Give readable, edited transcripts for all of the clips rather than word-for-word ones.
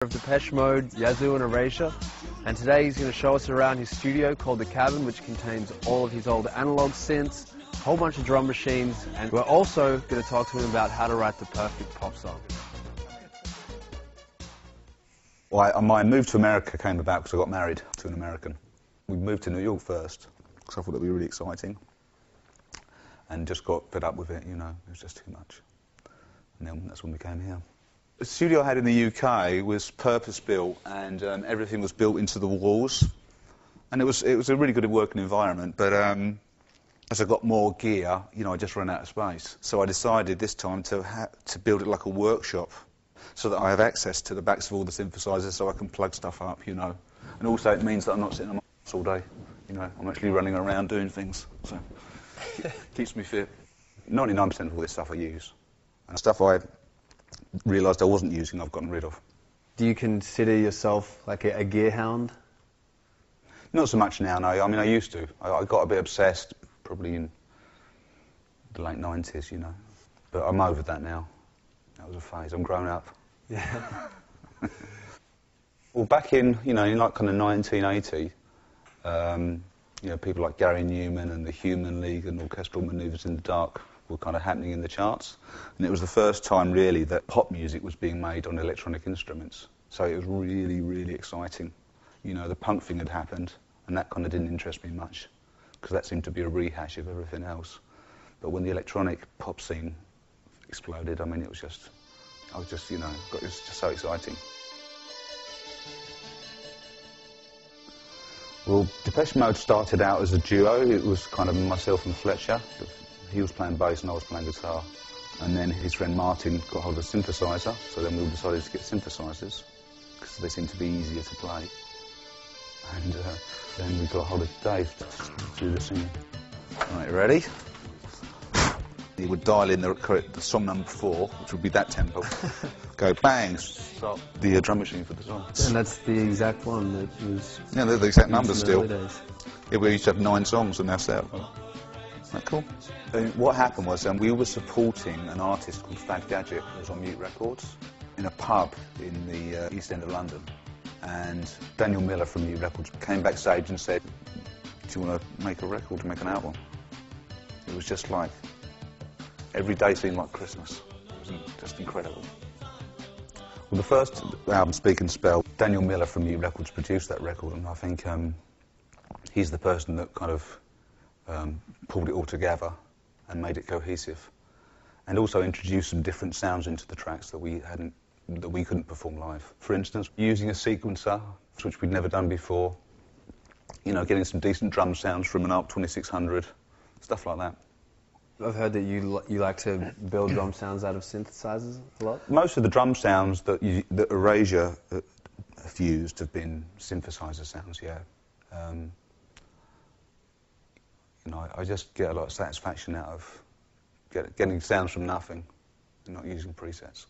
Of Depeche Mode, Yazoo and Erasure, and today he's going to show us around his studio called The Cabin, which contains all of his old analog synths, a whole bunch of drum machines, and we're also going to talk to him about how to write the perfect pop song. Well, my move to America came about because I got married to an American. We moved to New York first because I thought it would be really exciting, and just got fed up with it, you know, it was just too much. And then that's when we came here. The studio I had in the UK was purpose-built, and everything was built into the walls, and it was a really good working environment. But as I got more gear, you know, I just ran out of space. So I decided this time to build it like a workshop, so that I have access to the backs of all the synthesizers, so I can plug stuff up, you know. And also it means that I'm not sitting on my ass all day, you know. I'm actually running around doing things, so keeps me fit. 99% of all this stuff I use, and stuff I realised I wasn't using, I've gotten rid of. Do you consider yourself like a gear hound? Not so much now, no. I mean, I used to. I got a bit obsessed, probably in the late 90s, you know. But I'm over that now. That was a phase. I'm grown up. Yeah. Well, back in, you know, in like kind of 1980, you know, people like Gary Newman and the Human League and Orchestral Manoeuvres in the Dark were kind of happening in the charts. And it was the first time, really, that pop music was being made on electronic instruments. So it was really, really exciting. You know, the punk thing had happened, and that kind of didn't interest me much, because that seemed to be a rehash of everything else. But when the electronic pop scene exploded, I mean, it was just, you know, it was just so exciting. Well, Depeche Mode started out as a duo. It was kind of myself and Fletcher. He was playing bass and I was playing guitar. And then his friend Martin got hold of a synthesizer, so then we all decided to get synthesizers, because they seemed to be easier to play. And then we got hold of Dave to do the singing. Right, you ready? He would dial in the song number 4, which would be that tempo. Go bang, stop the drum machine for the song. And that's the exact one that was... Yeah, they're the exact numbers still. Days. Yeah, we used to have 9 songs and that's that. Isn't that cool? And what happened was we were supporting an artist called Fad Gadget, who was on Mute Records, in a pub in the East End of London. And Daniel Miller from Mute Records came backstage and said, do you want to make a record, make an album? It was just like, every day seemed like Christmas. It was just incredible. Well, the first album, Speak and Spell, Daniel Miller from Mute Records produced that record, and I think he's the person that kind of pulled it all together and made it cohesive, and also introduced some different sounds into the tracks that we couldn't perform live. For instance, using a sequencer, which we'd never done before, you know, getting some decent drum sounds from an ARP 2600, stuff like that. I've heard that you like to build drum sounds out of synthesizers a lot. Most of the drum sounds that Erasure have used have been synthesizer sounds, yeah. You know, I just get a lot of satisfaction out of getting sounds from nothing and not using presets.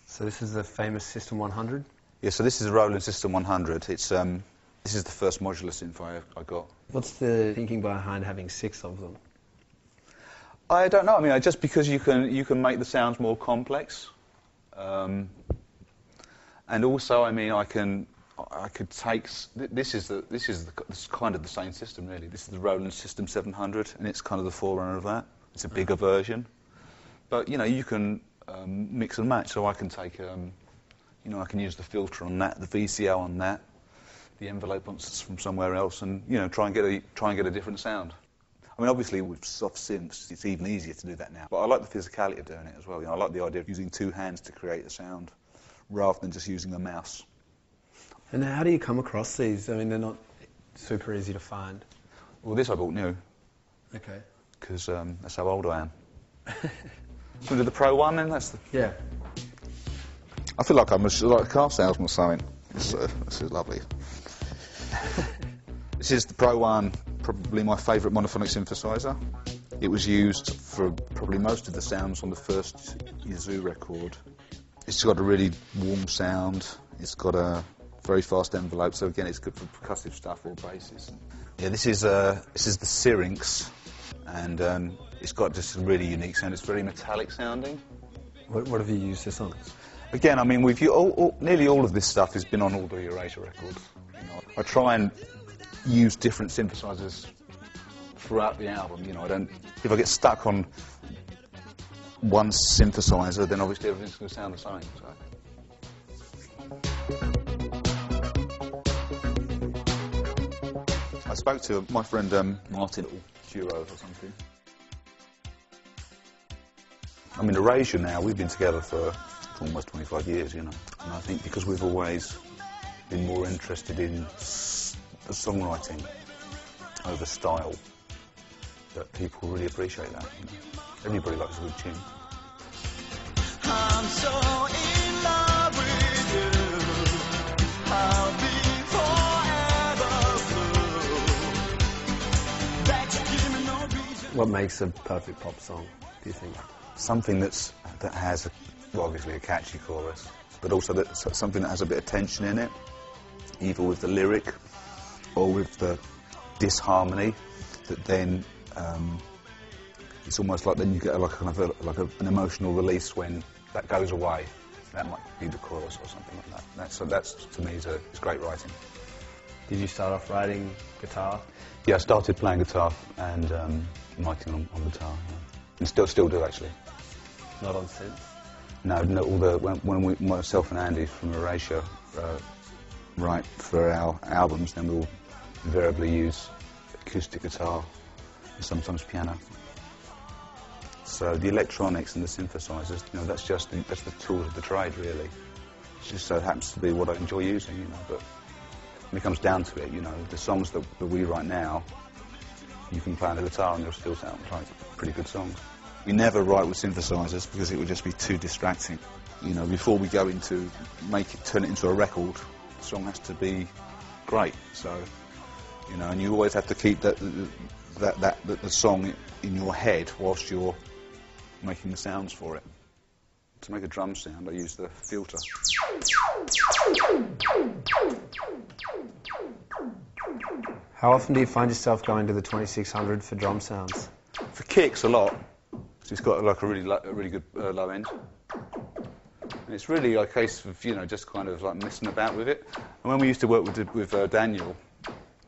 So this is the famous System 100? Yeah, so this is a Roland System 100. It's this is the first modular synth I got. What's the thinking behind having 6 of them? I don't know. I mean, just because you can make the sounds more complex, and also, I mean, I could take this is kind of the same system really. This is the Roland System 700, and it's kind of the forerunner of that. It's a bigger version, but you know, you can mix and match. So I can take, you know, I can use the filter on that, the VCO on that, the envelope from somewhere else, and you know, try and get a different sound. I mean, obviously with soft synths, it's even easier to do that now. But I like the physicality of doing it as well. You know, I like the idea of using 2 hands to create a sound, rather than just using a mouse. And how do you come across these? I mean, they're not super easy to find. Well, this I bought new. Okay. Because that's how old I am. Should we do the Pro One then? Yeah. I feel like I'm like a car salesman or something. This is lovely. This is the Pro One, probably my favourite monophonic synthesizer. It was used for probably most of the sounds on the first Yazoo record. It's got a really warm sound. It's got a very fast envelope, so again, it's good for percussive stuff or basses. Yeah, this is the Syrinx, and it's got just a really unique sound. It's very metallic sounding. What have you used this on? Again, I mean, nearly all of this stuff has been on all the Erasure records. You know, I try and use different synthesizers throughout the album. You know, if I get stuck on one synthesizer, then obviously everything's going to sound the same. So. I spoke to my friend Martin, duo or something. I mean, Erasure now, we've been together for almost 25 years, you know. And I think because we've always been more interested in the songwriting over style, that people really appreciate that. You know. Everybody likes a good tune. I'm so in love with you. I'll be forever blue. That you give me no reason. What makes a perfect pop song, do you think? Something that has, obviously a catchy chorus, but also something that has a bit of tension in it, either with the lyric or with the disharmony. That then it's almost like then you get an emotional release when that goes away. That might be the chorus or something like that. That's to me is great writing. Did you start off writing guitar? Yeah, I started playing guitar and writing on guitar. Yeah. And still do actually. Not on synth? No. When myself and Andy from Erasure write for our albums, then we'll invariably use acoustic guitar and sometimes piano. So the electronics and the synthesizers, you know, that's the tools of the trade really. It just so happens to be what I enjoy using, you know. But when it comes down to it, you know, the songs that we write now, you can play on the guitar and they'll still sound like pretty good songs. We never write with synthesizers because it would just be too distracting. You know, before we go into turn it into a record, the song has to be great. So, you know, and you always have to keep the song in your head whilst you're making the sounds for it. To make a drum sound, I use the filter. How often do you find yourself going to the 2600 for drum sounds? For kicks, a lot. It's got like a really good low end. And it's really a case of, you know, just kind of like messing about with it. And when we used to work with Daniel,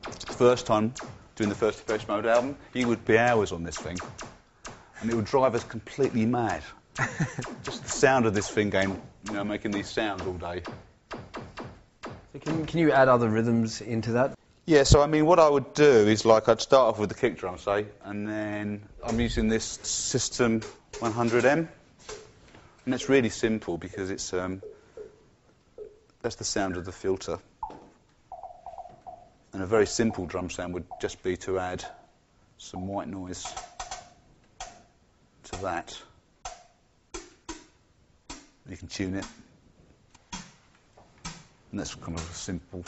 the first time doing the first Depeche Mode album, he would be hours on this thing, and it would drive us completely mad. Just the sound of this thing going, you know, making these sounds all day. So can you add other rhythms into that? Yeah, so I mean, what I would do is like I'd start off with the kick drum, say, and then I'm using this System 100M, and it's really simple because it's that's the sound of the filter. And a very simple drum sound would just be to add some white noise to that. You can tune it, and that's kind of a simple,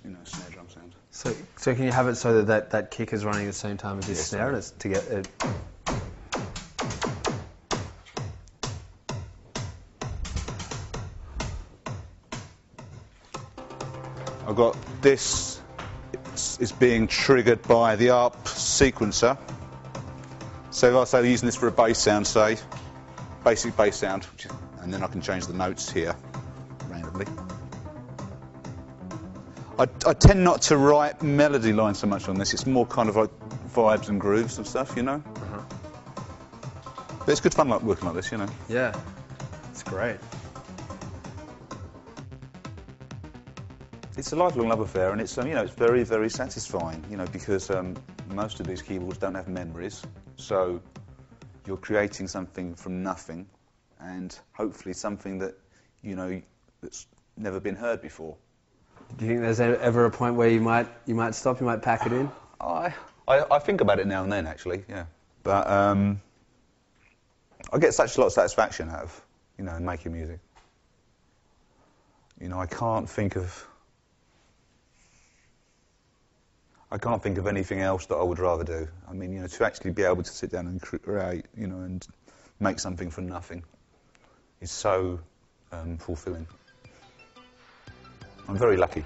you know, snare drum sound. So can you have it so that kick is running at the same time as this snare, and it's to get it? I've got this. It's being triggered by the ARP sequencer. So if I say using this for a bass sound, say basic bass sound, and then I can change the notes here randomly. I tend not to write melody lines so much on this. It's more kind of like vibes and grooves and stuff, you know. But it's good fun like working like this, you know. Yeah, it's great. It's a lifelong love affair, and it's you know, it's very, very satisfying, you know, because most of these keyboards don't have memories, so you're creating something from nothing, and hopefully something that, you know, that's never been heard before. Do you think there's ever a point where you might stop, you might pack it in? I think about it now and then, actually, yeah. But I get such a lot of satisfaction out of, you know, making music. You know, I can't think of anything else that I would rather do. I mean, you know, to actually be able to sit down and create, you know, and make something from nothing is so fulfilling. I'm very lucky.